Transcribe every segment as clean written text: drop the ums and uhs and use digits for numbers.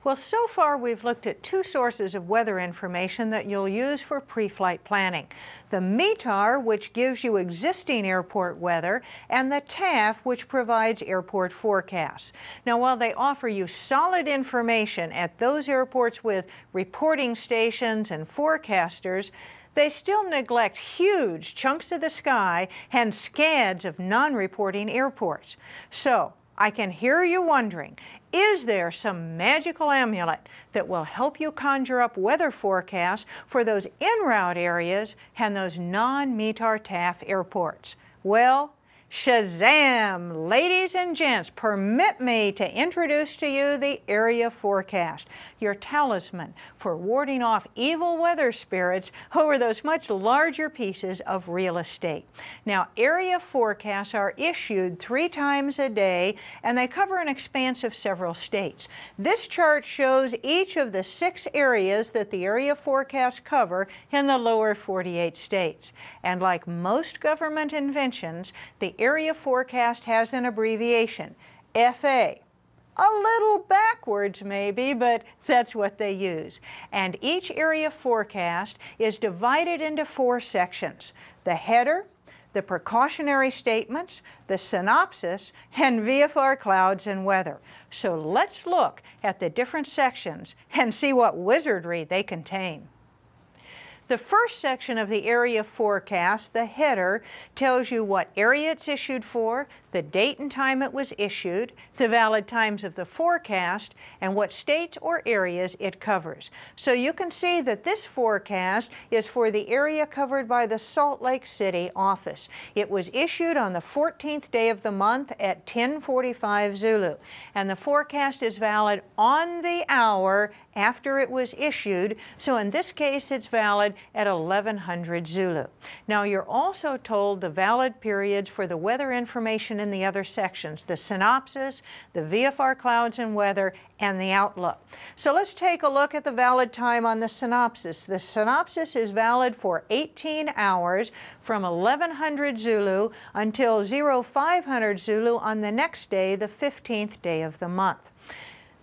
Well, so far we've looked at two sources of weather information that you'll use for pre-flight planning. The METAR, which gives you existing airport weather, and the TAF, which provides airport forecasts. Now, while they offer you solid information at those airports with reporting stations and forecasters, they still neglect huge chunks of the sky and scads of non-reporting airports. So, I can hear you wondering, is there some magical amulet that will help you conjure up weather forecasts for those en route areas and those non-METAR TAF airports? Well, Shazam! Ladies and gents, permit me to introduce to you the area forecast, your talisman for warding off evil weather spirits over those much larger pieces of real estate. Now, area forecasts are issued 3 times a day, and they cover an expanse of several states. This chart shows each of the 6 areas that the area forecasts cover in the lower 48 states. And like most government inventions, the area forecast has an abbreviation, FA. A little backwards maybe, but that's what they use. And each area forecast is divided into 4 sections: the header, the precautionary statements, the synopsis, and VFR clouds and weather. So let's look at the different sections and see what wizardry they contain. The first section of the area forecast, the header, tells you what area it's issued for, the date and time it was issued, the valid times of the forecast, and what states or areas it covers. So you can see that this forecast is for the area covered by the Salt Lake City office. It was issued on the 14th day of the month at 10:45 Zulu, and the forecast is valid on the hour after it was issued, so in this case it's valid at 1100 Zulu. Now you're also told the valid periods for the weather information in the other sections, the synopsis, the VFR clouds and weather, and the outlook. So let's take a look at the valid time on the synopsis. The synopsis is valid for 18 hours from 1100 Zulu until 0500 Zulu on the next day, the 15th day of the month.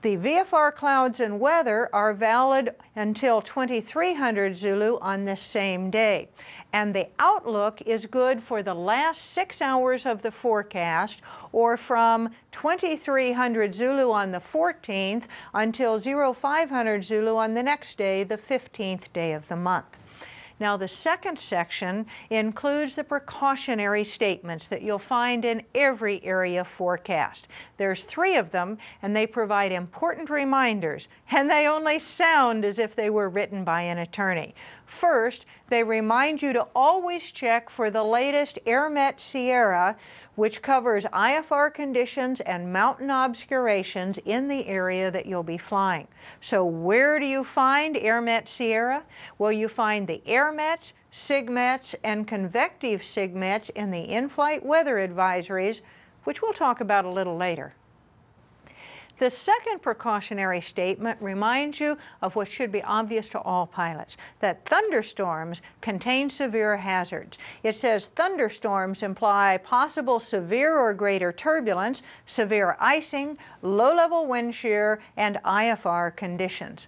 The VFR clouds and weather are valid until 2300 Zulu on this same day. And the outlook is good for the last 6 hours of the forecast, or from 2300 Zulu on the 14th until 0500 Zulu on the next day, the 15th day of the month. Now, the second section includes the precautionary statements that you'll find in every area forecast. There's 3 of them, and they provide important reminders, and they only sound as if they were written by an attorney. First, they remind you to always check for the latest AirMet Sierra, which covers IFR conditions and mountain obscurations in the area that you'll be flying. So where do you find AirMet Sierra? Well, you find the AirMets, SIGMETs, and convective SIGMETs in the in-flight weather advisories, which we'll talk about a little later. The second precautionary statement reminds you of what should be obvious to all pilots, that thunderstorms contain severe hazards. It says thunderstorms imply possible severe or greater turbulence, severe icing, low-level wind shear, and IFR conditions.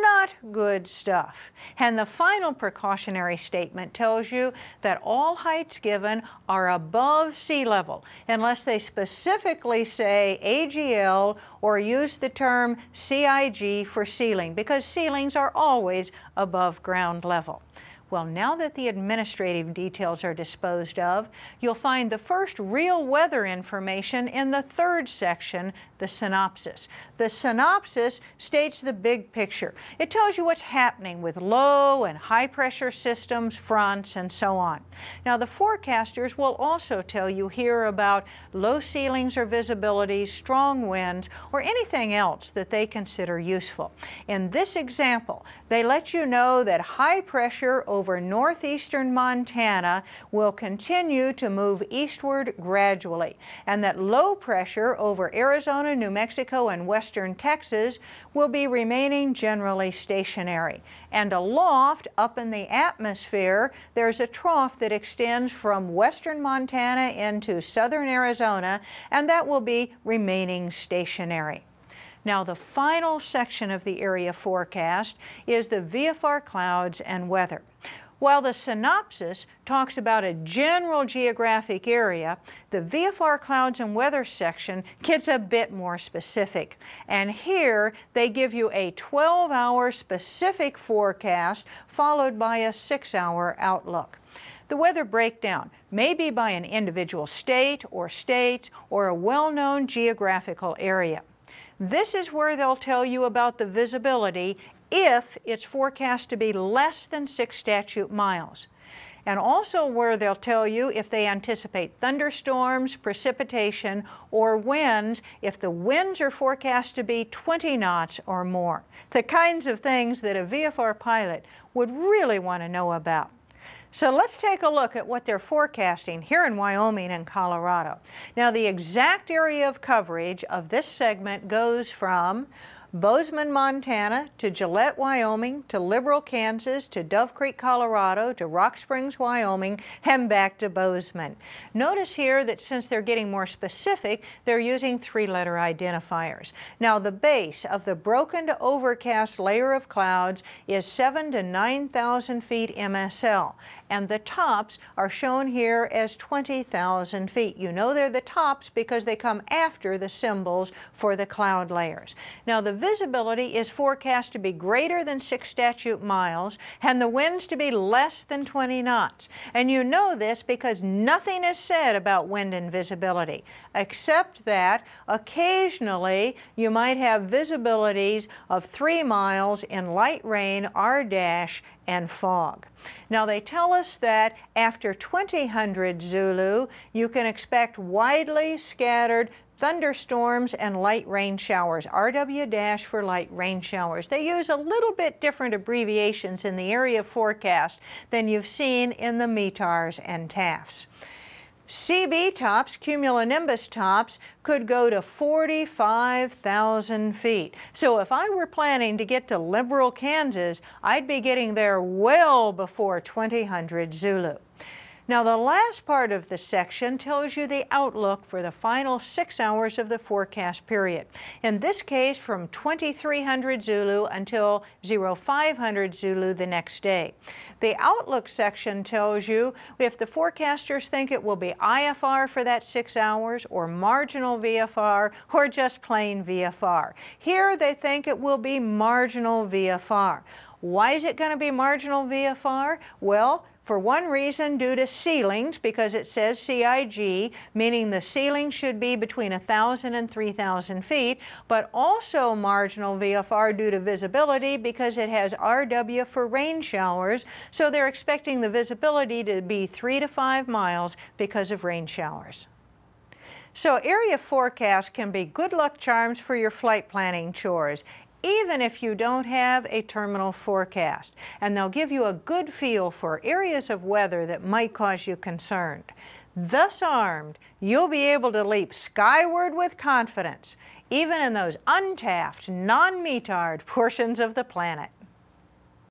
Not good stuff. And the final precautionary statement tells you that all heights given are above sea level, unless they specifically say AGL or use the term CIG for ceiling, because ceilings are always above ground level. Well, now that the administrative details are disposed of, you'll find the first real weather information in the third section, the synopsis. The synopsis states the big picture. It tells you what's happening with low and high pressure systems, fronts, and so on. Now, the forecasters will also tell you here about low ceilings or visibility, strong winds, or anything else that they consider useful. In this example, they let you know that high pressure over northeastern Montana will continue to move eastward gradually, and that low pressure over Arizona, New Mexico, and western Texas will be remaining generally stationary. And aloft, up in the atmosphere, there's a trough that extends from western Montana into southern Arizona, and that will be remaining stationary. Now the final section of the area forecast is the VFR clouds and weather. While the synopsis talks about a general geographic area, the VFR clouds and weather section gets a bit more specific. And here they give you a 12-hour specific forecast followed by a 6-hour outlook. The weather breakdown may be by an individual state or states or a well-known geographical area. This is where they'll tell you about the visibility if it's forecast to be less than 6 statute miles. And also where they'll tell you if they anticipate thunderstorms, precipitation, or winds if the winds are forecast to be 20 knots or more. The kinds of things that a VFR pilot would really want to know about. So let's take a look at what they're forecasting here in Wyoming and Colorado. Now the exact area of coverage of this segment goes from Bozeman, Montana, to Gillette, Wyoming, to Liberal, Kansas, to Dove Creek, Colorado, to Rock Springs, Wyoming, and back to Bozeman. Notice here that since they're getting more specific, they're using 3-letter identifiers. Now the base of the broken to overcast layer of clouds is 7,000 to 9,000 feet MSL, and the tops are shown here as 20,000 feet. You know they're the tops because they come after the symbols for the cloud layers. Now the visibility is forecast to be greater than 6 statute miles and the winds to be less than 20 knots. And you know this because nothing is said about wind and visibility, except that occasionally you might have visibilities of 3 miles in light rain, R- and fog. Now they tell us that after 2000 Zulu, you can expect widely scattered thunderstorms and light rain showers, RW- for light rain showers. They use a little bit different abbreviations in the area forecast than you've seen in the METARs and TAFs. CB tops, cumulonimbus tops, could go to 45,000 feet. So if I were planning to get to Liberal, Kansas, I'd be getting there well before 2000 Zulu. Now the last part of the section tells you the outlook for the final 6 hours of the forecast period. In this case from 2300 Zulu until 0500 Zulu the next day. The outlook section tells you if the forecasters think it will be IFR for that 6 hours or marginal VFR or just plain VFR. Here they think it will be marginal VFR. Why is it going to be marginal VFR? Well, for one reason, due to ceilings, because it says CIG, meaning the ceiling should be between 1,000 and 3,000 feet, but also marginal VFR due to visibility because it has RW for rain showers, so they're expecting the visibility to be 3 to 5 miles because of rain showers. So area forecast can be good luck charms for your flight planning chores, even if you don't have a terminal forecast, and they'll give you a good feel for areas of weather that might cause you concern. Thus armed, you'll be able to leap skyward with confidence, even in those untapped, non-METARed portions of the planet.